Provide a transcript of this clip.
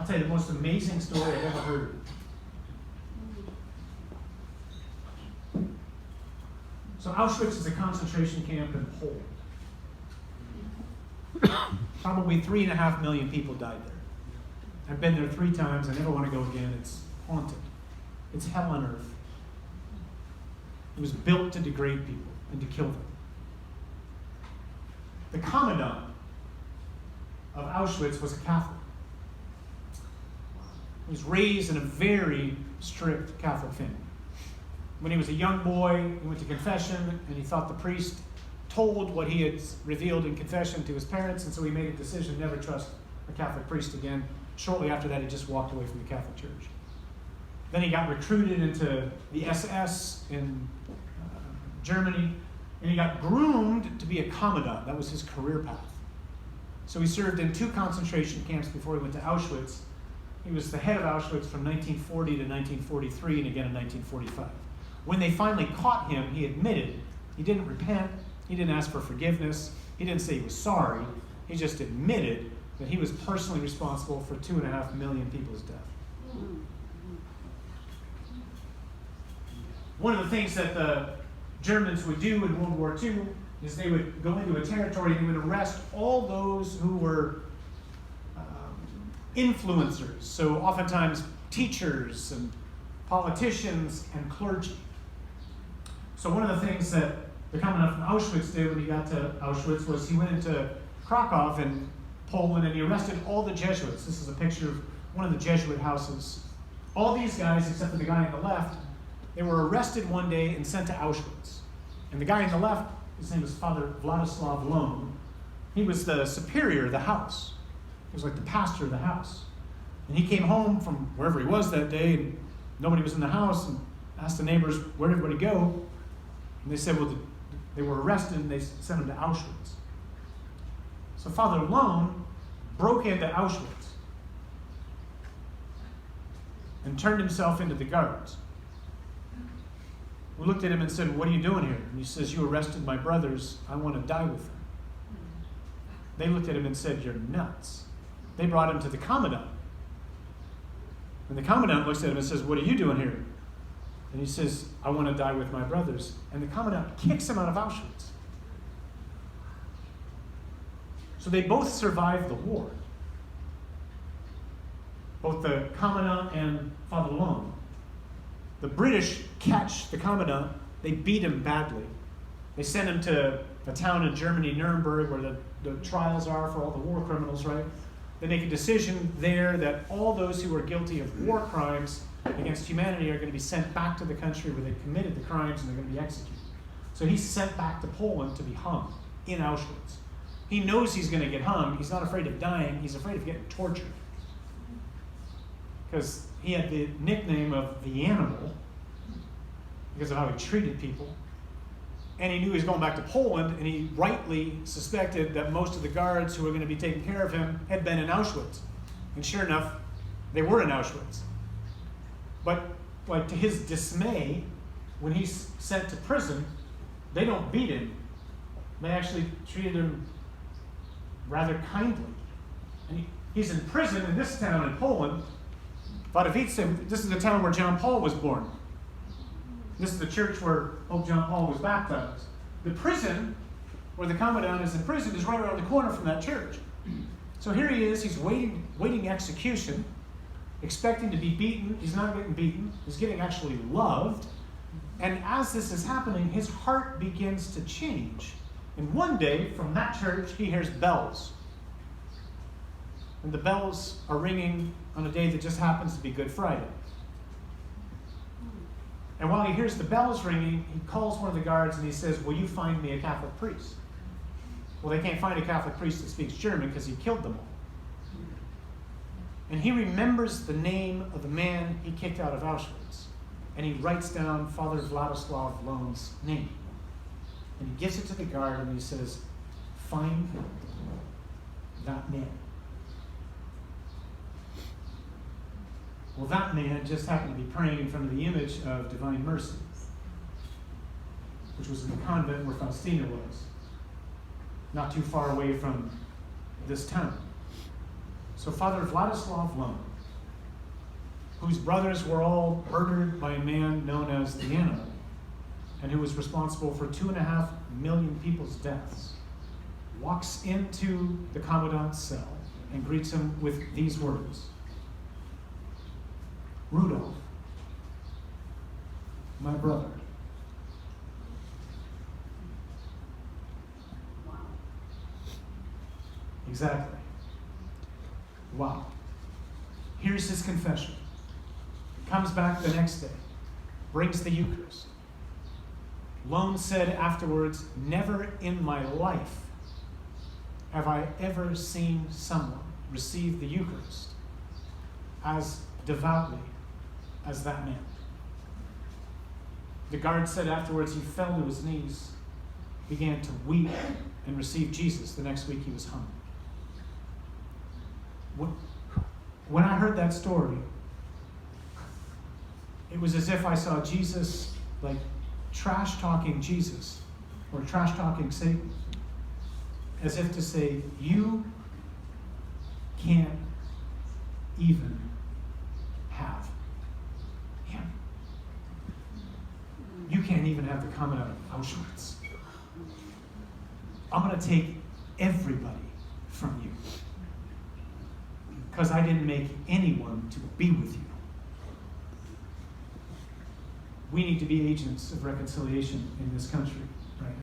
I'll tell you the most amazing story I've ever heard. So Auschwitz is a concentration camp in Poland. Probably 3.5 million people died there. I've been there 3 times. I never want to go again. It's haunted. It's hell on earth. It was built to degrade people and to kill them. The Commandant of Auschwitz was a Catholic. He was raised in a very strict Catholic family. When he was a young boy, he went to confession, and he thought the priest told what he had revealed in confession to his parents, and so he made a decision never trust a Catholic priest again. Shortly after that, he just walked away from the Catholic Church. Then he got recruited into the SS in Germany, and he got groomed to be a commandant. That was his career path. So he served in 2 concentration camps before he went to Auschwitz. He was the head of Auschwitz from 1940 to 1943, and again in 1945. When they finally caught him, he admitted he didn't repent, he didn't ask for forgiveness, he didn't say he was sorry, he just admitted that he was personally responsible for 2.5 million people's death. One of the things that the Germans would do in World War II is they would go into a territory and they would arrest all those who were influencers. So oftentimes teachers and politicians and clergy. So one of the things that the Commandant from Auschwitz did when he got to Auschwitz was he went into Krakow in Poland and he arrested all the Jesuits. This is a picture of one of the Jesuit houses. All these guys, except for the guy on the left, they were arrested one day and sent to Auschwitz. And the guy on the left, his name was Father Vladislav Lone. He was the superior of the house. He was like the pastor of the house. And he came home from wherever he was that day, and nobody was in the house, and asked the neighbors, where did everybody go? And they said, well, they were arrested and they sent them to Auschwitz. So Father Lone broke into Auschwitz and turned himself into the guards. We looked at him and said, what are you doing here? And he says, you arrested my brothers. I want to die with them. They looked at him and said, you're nuts. They brought him to the Commandant. And the Commandant looks at him and says, what are you doing here? And he says, I want to die with my brothers. And the Commandant kicks him out of Auschwitz. So they both survived the war. Both the Commandant and Father Lone. The British catch the Commandant. They beat him badly. They send him to a town in Germany, Nuremberg, where the trials are for all the war criminals, right? They make a decision there that all those who are guilty of war crimes against humanity are going to be sent back to the country where they committed the crimes and they're going to be executed. So he's sent back to Poland to be hung in Auschwitz. He knows he's going to get hung. He's not afraid of dying. He's afraid of getting tortured. Because he had the nickname of the animal because of how he treated people. And he knew he was going back to Poland, and he rightly suspected that most of the guards who were going to be taking care of him had been in Auschwitz. And sure enough, they were in Auschwitz. But like to his dismay, when he's sent to prison, they don't beat him. They actually treated him rather kindly. And he's in prison in this town in Poland. Wadowice, this is the town where John Paul was born. This is the church where Pope John Paul was baptized. The prison, where the Commandant is in prison, is right around the corner from that church. So here he is, he's waiting execution, expecting to be beaten. He's not getting beaten. He's getting actually loved. And as this is happening, his heart begins to change. And one day, from that church, he hears bells. And the bells are ringing on a day that just happens to be Good Friday. And while he hears the bells ringing, he calls one of the guards and he says, will you find me a Catholic priest? Well, they can't find a Catholic priest that speaks German because he killed them all. And he remembers the name of the man he kicked out of Auschwitz. And he writes down Father Vladislav Lone's name. And he gives it to the guard and he says, find that man. Well, that man just happened to be praying in front of the image of Divine Mercy, which was in the convent where Faustina was, not too far away from this town. So Father Vladislav Lone whose brothers were all murdered by a man known as the Animal, and who was responsible for 2.5 million people's deaths, walks into the commandant's cell and greets him with these words: "Rudolf, my brother." Exactly. Wow. Here's his confession. Comes back the next day, brings the Eucharist. Lone said afterwards, "Never in my life have I ever seen someone receive the Eucharist as devoutly as that man." The guard said afterwards he fell to his knees, began to weep, and received Jesus. The next week he was hung. When I heard that story, it was as if I saw Jesus like trash-talking Jesus, or trash-talking Satan, as if to say, you can't even have him. You can't even have the Commandant of Auschwitz. I'm going to take everybody from you, because I didn't make anyone to be with you. We need to be agents of reconciliation in this country.